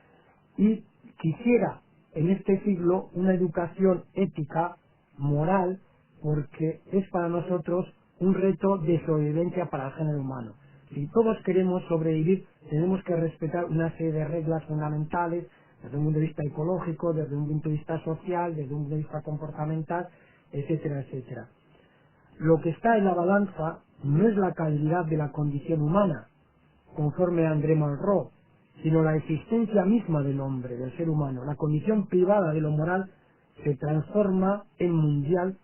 y quisiera en este siglo una educación ética, moral, porque es para nosotros un reto de sobrevivencia para el género humano. Si todos queremos sobrevivir, tenemos que respetar una serie de reglas fundamentales desde un punto de vista ecológico, desde un punto de vista social, desde un punto de vista comportamental, etcétera, etcétera. Lo que está en la balanza no es la calidad de la condición humana, conforme a André Malraux, sino la existencia misma del hombre, del ser humano. La condición privada de lo moral se transforma en mundial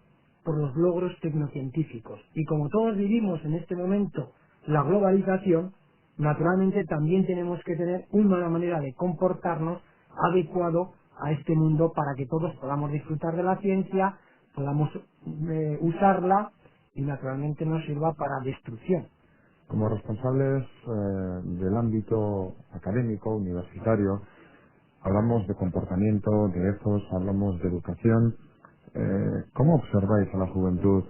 por los logros tecnocientíficos. Y como todos vivimos en este momento la globalización, naturalmente también tenemos que tener una manera de comportarnos adecuado a este mundo para que todos podamos disfrutar de la ciencia, podamos usarla y naturalmente nos sirva para destrucción. Como responsables del ámbito académico, universitario, hablamos de comportamiento, de ethos, hablamos de educación. ¿Cómo observáis a la juventud?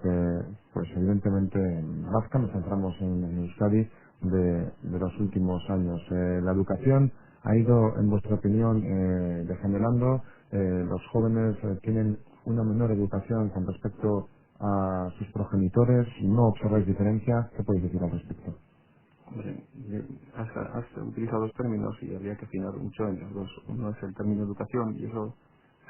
Pues evidentemente en Vasca nos centramos en Euskadi de los últimos años. La educación ha ido, en vuestra opinión, degenerando. Los jóvenes tienen una menor educación con respecto a sus progenitores. ¿No observáis diferencia? ¿Qué podéis decir al respecto? Hombre, has utilizado dos términos y habría que afinar mucho en los dos. Uno es el término educación, y eso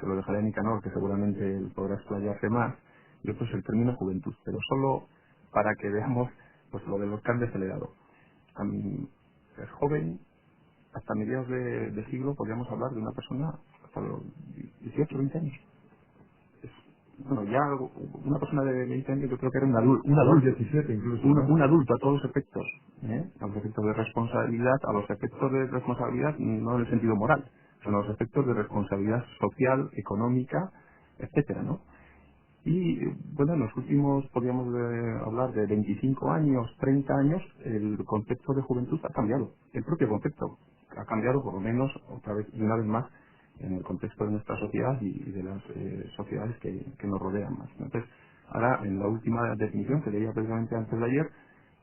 se lo dejaré a Nicanor, que seguramente él podrá explayarse más, y otro es el término juventud, pero solo para que veamos pues lo de los que han acelerado. A mí, ser joven, hasta mediados de siglo podríamos hablar de una persona hasta los 18, 20 años. Bueno, ya una persona de 20 años yo creo que era un adulto, 17 incluso, ¿no? un adulto a todos los efectos, a los efectos de responsabilidad, a los efectos de responsabilidad no en el sentido moral, sino a los efectos de responsabilidad social, económica, etcétera, ¿no? Y bueno, en los últimos, podríamos hablar de 25 años, 30 años, el concepto de juventud ha cambiado. El propio concepto ha cambiado, por lo menos, otra vez y una vez más, en el contexto de nuestra sociedad y de las sociedades que nos rodean más, ¿no? Entonces, ahora, en la última definición que leía precisamente antes de ayer,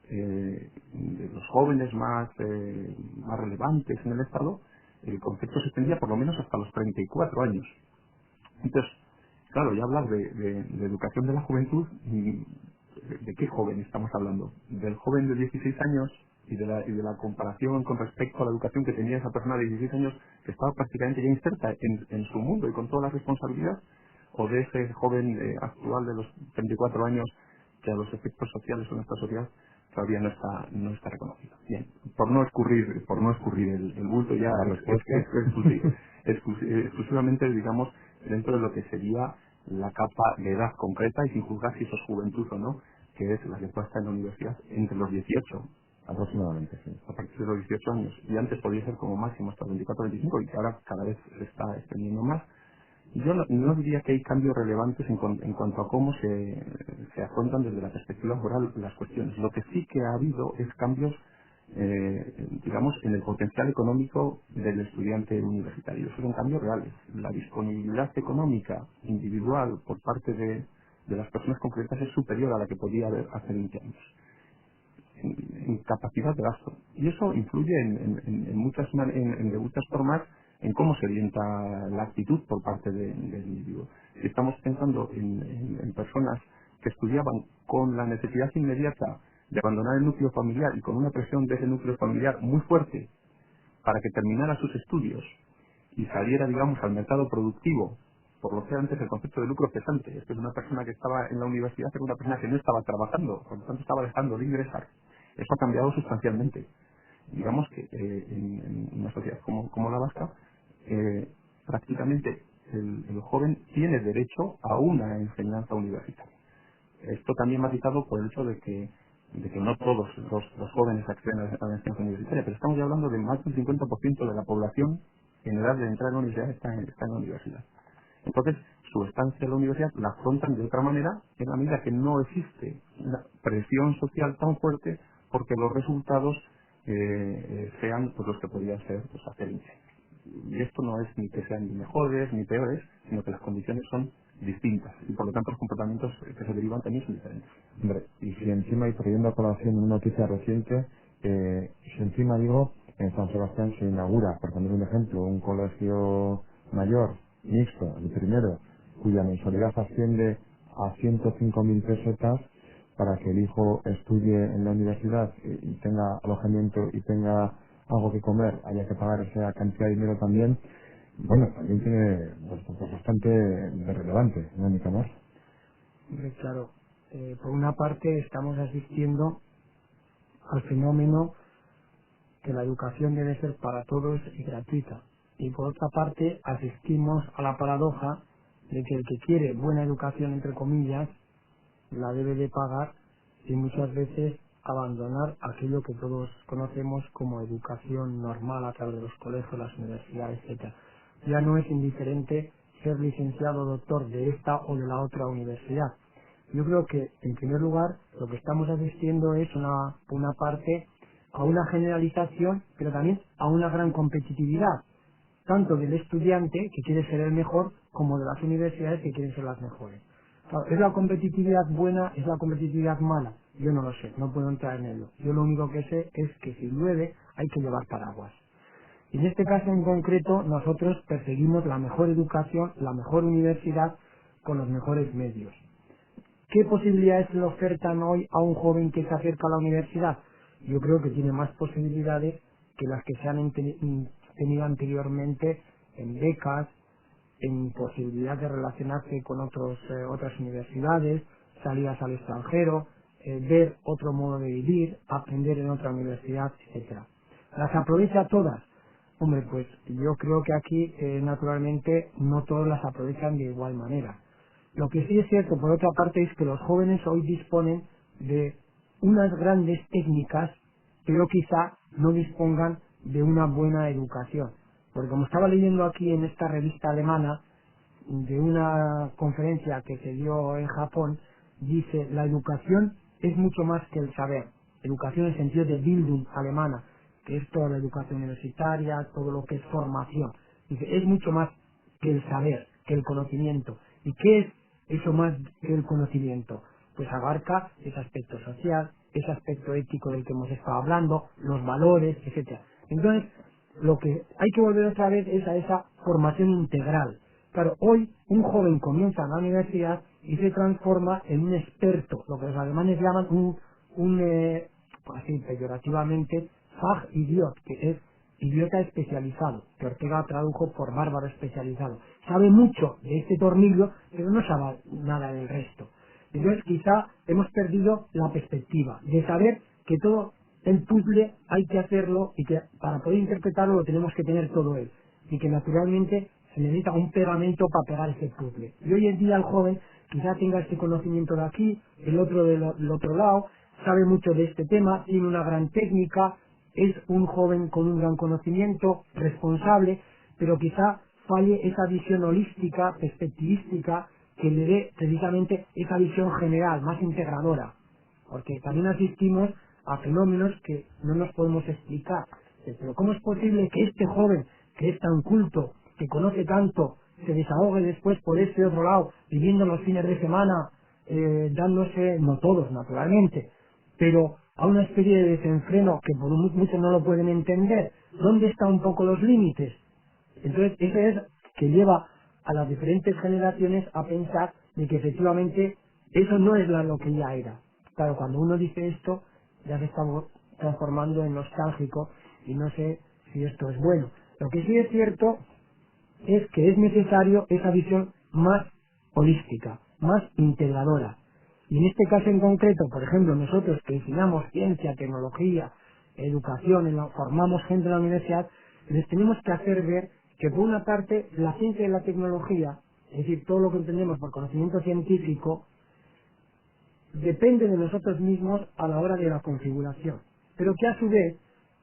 de los jóvenes más relevantes en el Estado, el concepto se extendía por lo menos hasta los 34 años. Entonces, claro, ya hablar de educación de la juventud, ¿de qué joven estamos hablando? ¿Del joven de 16 años y de la comparación con respecto a la educación que tenía esa persona de 16 años que estaba prácticamente ya inserta en su mundo y con toda la responsabilidad? ¿O de ese joven actual de los 34 años que a los efectos sociales de nuestra sociedad todavía no está reconocido? Bien, por no escurrir el bulto ya La respuesta. exclusivamente, digamos, dentro de lo que sería la capa de edad concreta y sin juzgar si eso es juventud o no, que es la que puede estar en la universidad entre los 18, Aproximadamente, sí. a partir de los 18 años, y antes podía ser como máximo hasta los 24 o 25, y que ahora cada vez se está extendiendo más. Yo no diría que hay cambios relevantes en cuanto a cómo se afrontan desde la perspectiva moral las cuestiones. Lo que sí que ha habido es cambios, digamos, en el potencial económico del estudiante universitario. Esos son cambios reales. La disponibilidad económica individual por parte de las personas concretas es superior a la que podía haber hace 20 años. En capacidad de gasto. Y eso influye de muchas formas en cómo se orienta la actitud por parte del individuo. Si estamos pensando en personas que estudiaban con la necesidad inmediata de abandonar el núcleo familiar y con una presión de ese núcleo familiar muy fuerte para que terminara sus estudios y saliera, digamos, al mercado productivo, por lo que antes el concepto de lucro cesante, es que una persona que estaba en la universidad era una persona que no estaba trabajando, por lo tanto estaba dejando de ingresar. Eso ha cambiado sustancialmente. Digamos que en una sociedad como la vasca, prácticamente el joven tiene derecho a una enseñanza universitaria. Esto también matizado por el hecho de que no todos los jóvenes acceden a la enseñanza universitaria, pero estamos ya hablando de más del 50% de la población en edad de entrar en la universidad está en la universidad. Entonces, su estancia en la universidad la afrontan de otra manera en la medida que no existe una presión social tan fuerte porque los resultados sean pues, los que podrían ser pues, hace 20 años. Y esto no es ni que sean ni mejores ni peores, sino que las condiciones son distintas y por lo tanto los comportamientos que se derivan también son diferentes. Hombre, y si encima, y trayendo a colación una noticia reciente, si encima digo, en San Sebastián se inaugura, por poner un ejemplo, un colegio mayor, mixto, el primero, cuya mensualidad asciende a 105.000 pesetas para que el hijo estudie en la universidad y tenga alojamiento y tenga algo que comer, haya que pagar esa cantidad de dinero también, bueno, también tiene pues, bastante de relevante, ¿no, Nicanor? Hombre, claro, por una parte estamos asistiendo al fenómeno que la educación debe ser para todos y gratuita. Y por otra parte asistimos a la paradoja de que el que quiere buena educación, entre comillas, la debe de pagar y muchas veces abandonar aquello que todos conocemos como educación normal a través de los colegios, las universidades, etcétera. Ya no es indiferente ser licenciado o doctor de esta o de la otra universidad. Yo creo que, en primer lugar, lo que estamos asistiendo es una parte a una generalización, pero también a una gran competitividad, tanto del estudiante, que quiere ser el mejor, como de las universidades, que quieren ser las mejores. Claro, ¿es la competitividad buena? ¿Es la competitividad mala? Yo no lo sé, no puedo entrar en ello. Yo lo único que sé es que si llueve hay que llevar paraguas. Y en este caso en concreto nosotros perseguimos la mejor educación, la mejor universidad con los mejores medios. ¿Qué posibilidades le ofertan hoy a un joven que se acerca a la universidad? Yo creo que tiene más posibilidades que las que se han tenido anteriormente en becas, en posibilidad de relacionarse con otras universidades, salidas al extranjero, ver otro modo de vivir, aprender en otra universidad, etcétera. ¿Las aprovecha todas? Hombre, pues yo creo que aquí, naturalmente, no todos las aprovechan de igual manera. Lo que sí es cierto, por otra parte, es que los jóvenes hoy disponen de unas grandes técnicas, pero quizá no dispongan de una buena educación. Porque como estaba leyendo aquí en esta revista alemana, de una conferencia que se dio en Japón, dice, la educación es mucho más que el saber. Educación en el sentido de Bildung alemana, que es toda la educación universitaria, todo lo que es formación. Dice, es mucho más que el saber, que el conocimiento. ¿Y qué es eso más que el conocimiento? Pues abarca ese aspecto social, ese aspecto ético del que hemos estado hablando, los valores, etcétera. Entonces, lo que hay que volver otra vez es a esa formación integral. Claro, hoy un joven comienza en la universidad y se transforma en un experto, lo que los alemanes llaman así peyorativamente, Fachidiot, que es idiota especializado, que Ortega tradujo por bárbaro especializado. Sabe mucho de este tornillo, pero no sabe nada del resto. Entonces quizá hemos perdido la perspectiva de saber que todo el puzzle hay que hacerlo y que para poder interpretarlo lo tenemos que tener todo él. Y que naturalmente se necesita un pegamento para pegar ese puzzle. Y hoy en día el joven quizá tenga este conocimiento de aquí, el otro del otro lado, sabe mucho de este tema, tiene una gran técnica, es un joven con un gran conocimiento, responsable, pero quizá falle esa visión holística, perspectivística, que le dé precisamente esa visión general, más integradora. Porque también asistimos a fenómenos que no nos podemos explicar. Pero ¿cómo es posible que este joven, que es tan culto, que conoce tanto, se desahogue después por este otro lado, viviendo los fines de semana, dándose, no todos naturalmente, pero a una especie de desenfreno que por muchos no lo pueden entender? ¿Dónde están un poco los límites? Entonces, eso es que lleva a las diferentes generaciones a pensar de que efectivamente eso no es lo que ya era. Claro, cuando uno dice esto, ya se está transformando en nostálgico y no sé si esto es bueno. Lo que sí es cierto es que es necesario esa visión más holística, más integradora. Y en este caso en concreto, por ejemplo, nosotros que enseñamos ciencia, tecnología, educación, formamos gente en la universidad, les tenemos que hacer ver que por una parte la ciencia y la tecnología, es decir, todo lo que entendemos por conocimiento científico, depende de nosotros mismos a la hora de la configuración, pero que a su vez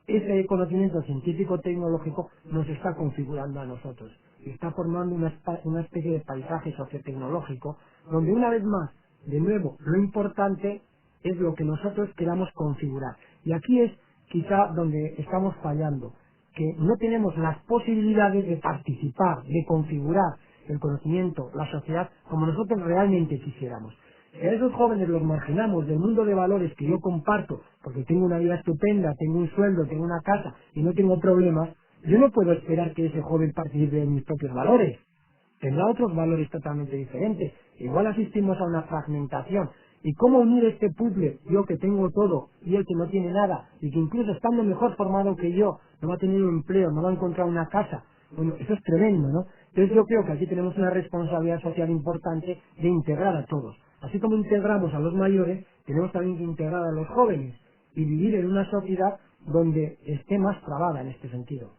ese conocimiento científico-tecnológico nos está configurando a nosotros y está formando una especie de paisaje sociotecnológico donde una vez más, de nuevo, lo importante es lo que nosotros queramos configurar. Y aquí es quizá donde estamos fallando, que no tenemos las posibilidades de participar, de configurar el conocimiento, la sociedad, como nosotros realmente quisiéramos. Si a esos jóvenes los marginamos del mundo de valores que yo comparto, porque tengo una vida estupenda, tengo un sueldo, tengo una casa y no tengo problemas, yo no puedo esperar que ese joven participe de mis propios valores. Tendrá otros valores totalmente diferentes. Igual asistimos a una fragmentación. ¿Y cómo unir este puzzle? Yo que tengo todo y él que no tiene nada y que incluso estando mejor formado que yo, no va a tener un empleo, no va a encontrar una casa. Bueno, eso es tremendo, ¿no? Entonces yo creo que aquí tenemos una responsabilidad social importante de integrar a todos. Así como integramos a los mayores, tenemos también que integrar a los jóvenes y vivir en una sociedad donde esté más trabada en este sentido.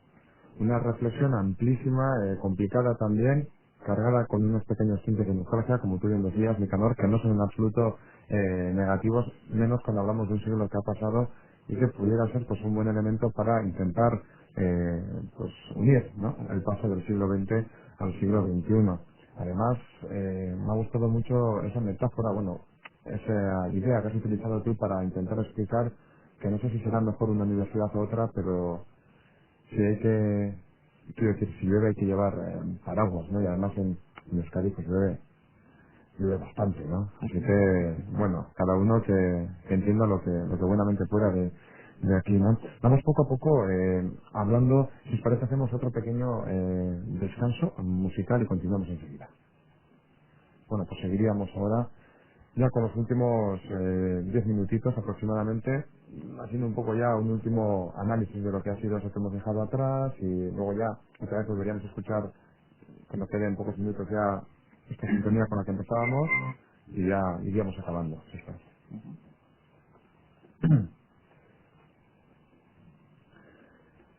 Una reflexión amplísima, complicada también, cargada con unos pequeños tintes de nostalgia, como tú bien decías, Nicanor, que no son en absoluto negativos, menos cuando hablamos de un siglo que ha pasado y que pudiera ser pues un buen elemento para intentar pues unir, ¿no?, el paso del siglo XX al siglo XXI. Además, me ha gustado mucho esa metáfora, bueno, esa idea que has utilizado tú para intentar explicar que no sé si será mejor una universidad o otra, pero si hay que, quiero decir, si llueve hay que llevar paraguas, ¿no? Y además en Euskadi pues llueve bastante, ¿no? Así que, bueno, cada uno que entienda lo que buenamente pueda de aquí, ¿no? Vamos poco a poco hablando, si os parece hacemos otro pequeño descanso musical y continuamos enseguida. Bueno, pues seguiríamos ahora ya con los últimos 10 minutitos aproximadamente, haciendo un poco ya un último análisis de lo que ha sido eso que hemos dejado atrás y luego ya otra vez volveríamos a escuchar cuando queden pocos minutos ya esta sintonía con la que empezábamos y ya iríamos acabando.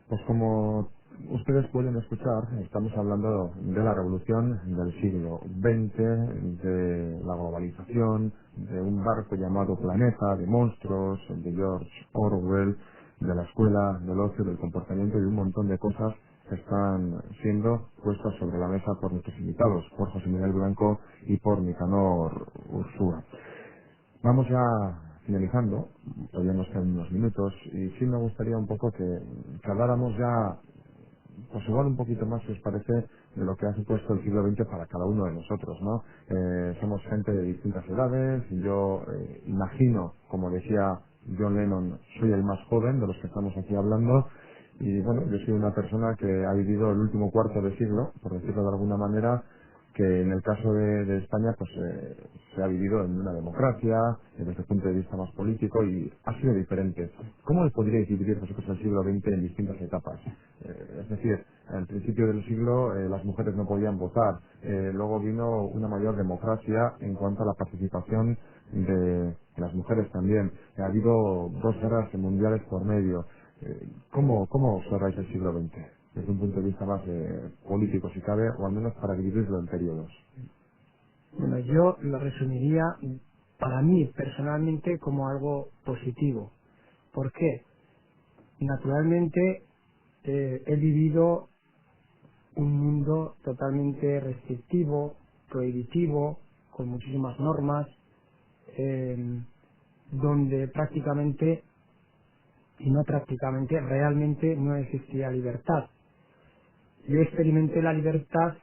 Pues como ustedes pueden escuchar, estamos hablando de la revolución del siglo XX, de la globalización, de un barco llamado Planeta, de monstruos, de George Orwell, de la escuela, del ocio, del comportamiento y de un montón de cosas que están siendo puestas sobre la mesa por nuestros invitados, por José Miguel Blanco y por Nicanor Ursúa. Vamos ya finalizando, todavía nos quedan unos minutos, y sí me gustaría un poco que habláramos ya, pues igual un poquito más, si os parece, de lo que ha supuesto el siglo XX para cada uno de nosotros, ¿no? Somos gente de distintas edades, yo imagino, como decía John Lennon, soy el más joven de los que estamos aquí hablando, Y bueno, yo soy una persona que ha vivido el último cuarto de siglo, por decirlo de alguna manera, que en el caso de España pues se ha vivido en una democracia, desde el punto de vista más político, y ha sido diferente. ¿Cómo podríais dividir vosotros el siglo XX en distintas etapas? Es decir, al principio del siglo las mujeres no podían votar, luego vino una mayor democracia en cuanto a la participación de las mujeres también. Ha habido dos guerras mundiales por medio. ¿Cómo observáis el siglo XX? Desde un punto de vista más político, si cabe, o al menos para dividirlo en periodos. Bueno, yo lo resumiría para mí personalmente como algo positivo. ¿Por qué? Naturalmente he vivido un mundo totalmente restrictivo, prohibitivo, con muchísimas normas, eh, donde prácticamente, y no prácticamente, realmente no existía libertad. Yo experimenté la libertad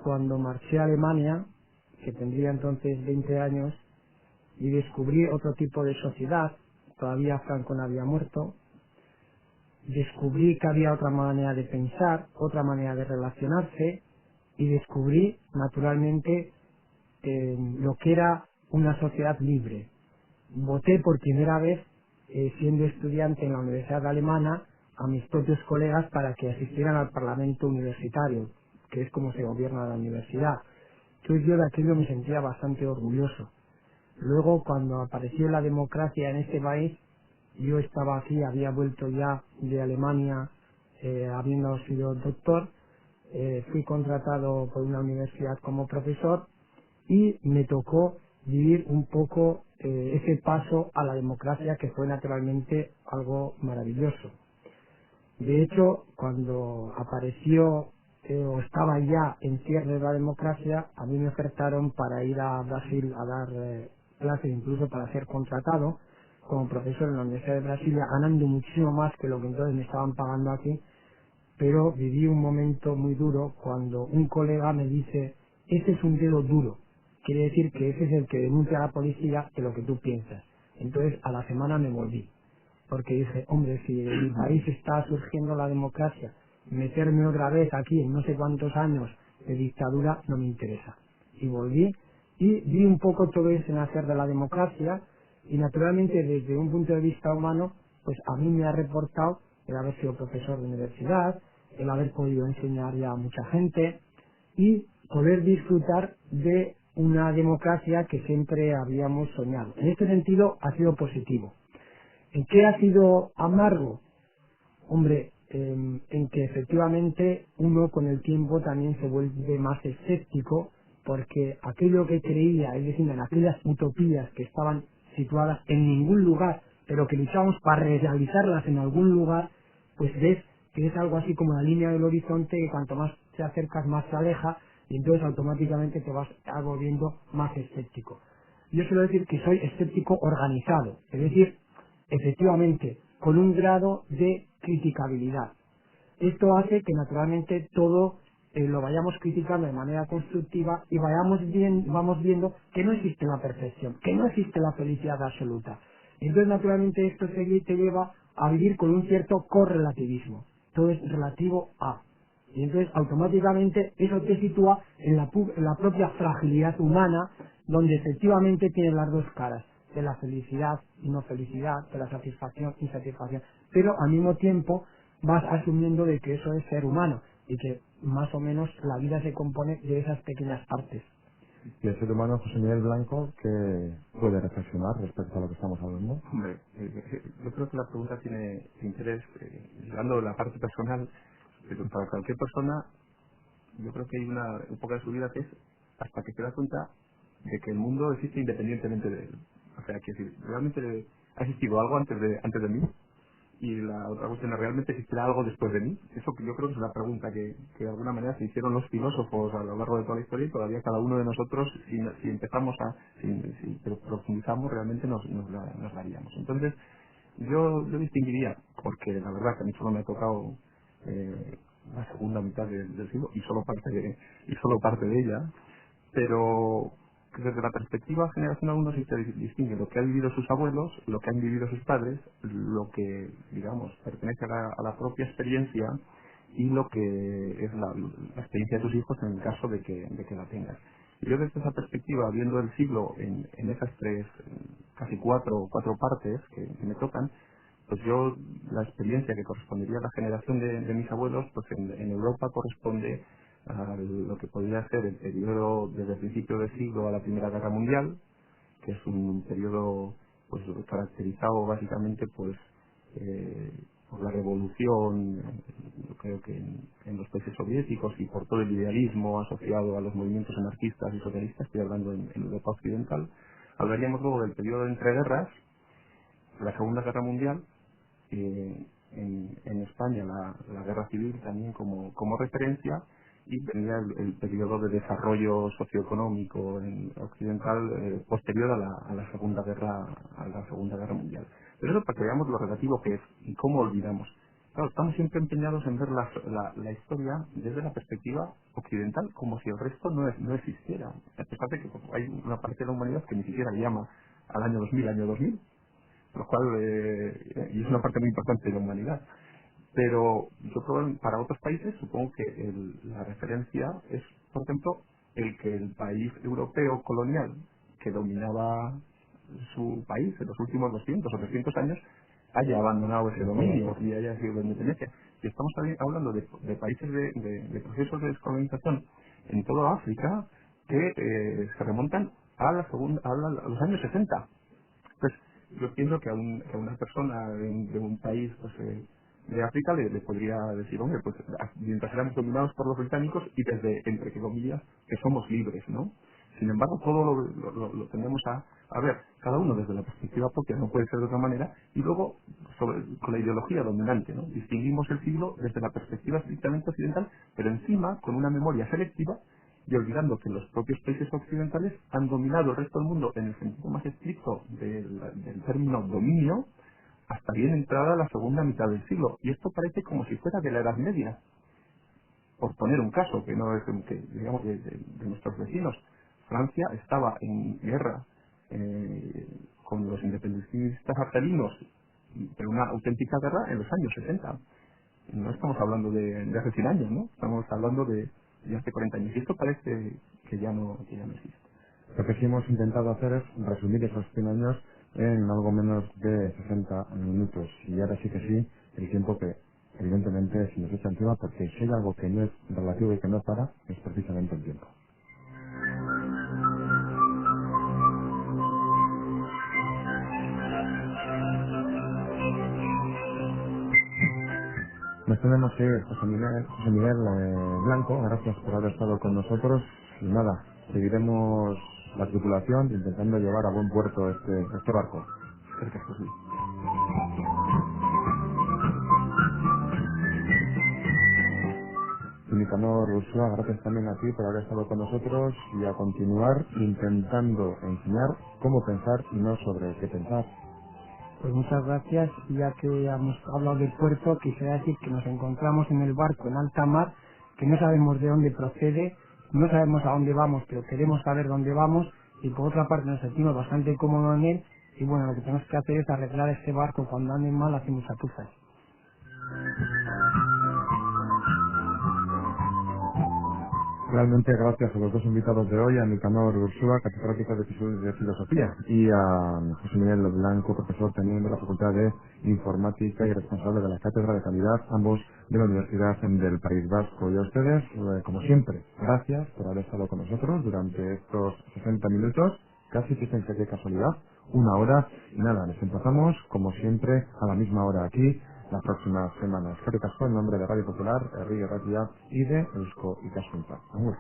cuando marché a Alemania, que tendría entonces 20 años, y descubrí otro tipo de sociedad. Todavía Franco no había muerto. Descubrí que había otra manera de pensar, otra manera de relacionarse, y descubrí naturalmente lo que era una sociedad libre. Voté por primera vez, siendo estudiante en la Universidad Alemana, a mis propios colegas para que asistieran al Parlamento Universitario, que es como se gobierna la universidad. Entonces yo de aquello me sentía bastante orgulloso. Luego, cuando apareció la democracia en este país, yo estaba aquí, había vuelto ya de Alemania, habiendo sido doctor, fui contratado por una universidad como profesor y me tocó vivir un poco ese paso a la democracia, que fue naturalmente algo maravilloso. De hecho, cuando apareció o estaba ya en cierre de la democracia, a mí me ofertaron para ir a Brasil a dar clases, incluso para ser contratado como profesor en la Universidad de Brasilia, ganando muchísimo más que lo que entonces me estaban pagando aquí, pero viví un momento muy duro cuando un colega me dice: ese es un dedo duro, quiere decir que ese es el que denuncia a la policía de lo que tú piensas. Entonces a la semana me volví, porque dije: hombre, si en mi país está surgiendo la democracia, meterme otra vez aquí en no sé cuántos años de dictadura no me interesa. Y volví y vi un poco todo ese nacer de la democracia, y naturalmente desde un punto de vista humano, pues a mí me ha reportado el haber sido profesor de universidad, el haber podido enseñar ya a mucha gente y poder disfrutar de una democracia que siempre habíamos soñado. En este sentido ha sido positivo. ¿En qué ha sido amargo? Hombre, en que efectivamente uno con el tiempo también se vuelve más escéptico, porque aquello que creía, es decir, en aquellas utopías que estaban situadas en ningún lugar, pero que luchábamos para realizarlas en algún lugar, pues ves que es algo así como la línea del horizonte, que cuanto más te acercas más se aleja, y entonces automáticamente te vas volviendo más escéptico. Yo suelo decir que soy escéptico organizado, es decir, efectivamente, con un grado de criticabilidad. Esto hace que naturalmente todo lo vayamos criticando de manera constructiva y vamos viendo que no existe la perfección, que no existe la felicidad absoluta. Entonces naturalmente esto te lleva a vivir con un cierto correlativismo. Todo es relativo a. Y entonces automáticamente eso te sitúa en la propia fragilidad humana, donde efectivamente tiene las dos caras, de la felicidad y no felicidad, de la satisfacción y insatisfacción. Pero al mismo tiempo vas asumiendo de que eso es ser humano y que más o menos la vida se compone de esas pequeñas partes. Y el ser humano, José Miguel Blanco, que puede reflexionar respecto a lo que estamos hablando. Hombre, yo creo que la pregunta tiene interés, llegando a la parte personal, pero para cualquier persona, yo creo que hay una época de su vida que es hasta que se da cuenta de que el mundo existe independientemente de él. O sea, que si realmente ha existido algo antes de mí, y la otra cuestión es: ¿realmente existirá algo después de mí? Eso que yo creo que es una pregunta que de alguna manera se hicieron los filósofos a lo largo de toda la historia, y todavía cada uno de nosotros, si empezamos si profundizamos, realmente nos la haríamos. Entonces, yo distinguiría, porque la verdad que a mí solo me ha tocado la segunda mitad del siglo y solo parte de ella, pero desde la perspectiva generacional uno sí se distingue lo que han vivido sus abuelos, lo que han vivido sus padres, lo que, digamos, pertenece a la propia experiencia y lo que es la experiencia de tus hijos en el caso de que la tengas. Y yo desde esa perspectiva, viendo el siglo en esas tres, casi cuatro partes que me tocan, pues yo, la experiencia que correspondería a la generación de mis abuelos, pues en Europa corresponde a lo que podría ser el periodo desde el principio del siglo a la Primera Guerra Mundial, que es un periodo pues caracterizado básicamente pues por la revolución, yo creo que en los países soviéticos y por todo el idealismo asociado a los movimientos anarquistas y socialistas, estoy hablando en Europa Occidental. Hablaríamos luego del periodo de entreguerras, la Segunda Guerra Mundial, en España la Guerra Civil también como referencia, y venía el periodo de desarrollo socioeconómico occidental posterior a la Segunda Guerra Mundial. Pero eso para que veamos lo relativo que es y cómo olvidamos. Claro, estamos siempre empeñados en ver la historia desde la perspectiva occidental, como si el resto no existiera. A pesar de que hay una parte de la humanidad que ni siquiera llama al año 2000, lo cual y es una parte muy importante de la humanidad. Pero yo creo que para otros países supongo que la referencia es, por ejemplo, el que el país europeo colonial que dominaba su país en los últimos 200 o 300 años haya abandonado ese dominio y haya sido de independencia. Y estamos hablando de países de procesos de descolonización en toda África que se remontan a a los años 60. Pues yo pienso que a una persona de un país pues, de África le podría decir, hombre, pues mientras éramos dominados por los británicos y desde, entre comillas, que somos libres, ¿no? Sin embargo, todo lo tendemos a ver, cada uno desde la perspectiva propia, no puede ser de otra manera, y luego con la ideología dominante, ¿no? Distinguimos el siglo desde la perspectiva estrictamente occidental, pero encima con una memoria selectiva y olvidando que los propios países occidentales han dominado el resto del mundo en el sentido más estricto del término dominio hasta bien entrada la segunda mitad del siglo. Y esto parece como si fuera de la Edad Media, por poner un caso que no es digamos de nuestros vecinos. Francia estaba en guerra con los independentistas argelinos, pero una auténtica guerra en los años 60. No estamos hablando de hace 100 años, ¿no? Estamos hablando de hace 40 años. Y esto parece que ya no existe. Lo que sí hemos intentado hacer es resumir esos 100 años en algo menos de 60 minutos. Y ahora sí que sí, el tiempo que evidentemente se nos echa encima, porque si hay algo que no es relativo y que no para, es precisamente el tiempo. Nos tenemos que ir, José Miguel Blanco, gracias por haber estado con nosotros. Y nada, seguiremos la tripulación intentando llevar a buen puerto este barco. Gracias, José. Y Nicanor Ursúa, gracias también a ti por haber estado con nosotros y a continuar intentando enseñar cómo pensar y no sobre qué pensar. Pues muchas gracias, y ya que hemos hablado del puerto, quisiera decir que nos encontramos en el barco en alta mar, que no sabemos de dónde procede, no sabemos a dónde vamos, pero queremos saber dónde vamos, y por otra parte nos sentimos bastante cómodos en él, y bueno, lo que tenemos que hacer es arreglar este barco. Cuando ande mal hacemos chapuzas. Realmente gracias a los dos invitados de hoy, a Nicanor Ursúa, catedrático de Filosofía, y a José Miguel Blanco, profesor también de la Facultad de Informática y responsable de la Cátedra de Calidad, ambos de la Universidad del País Vasco. Y a ustedes, como siempre, gracias por haber estado con nosotros durante estos 60 minutos, casi fíjense qué casualidad, 1 hora, y nada, les emplazamos, como siempre, a la misma hora aquí, la próxima semana. Eskerrik asko en nombre de Radio Popular, Herri Irratia y de Eusko Ikaskuntza. Agur.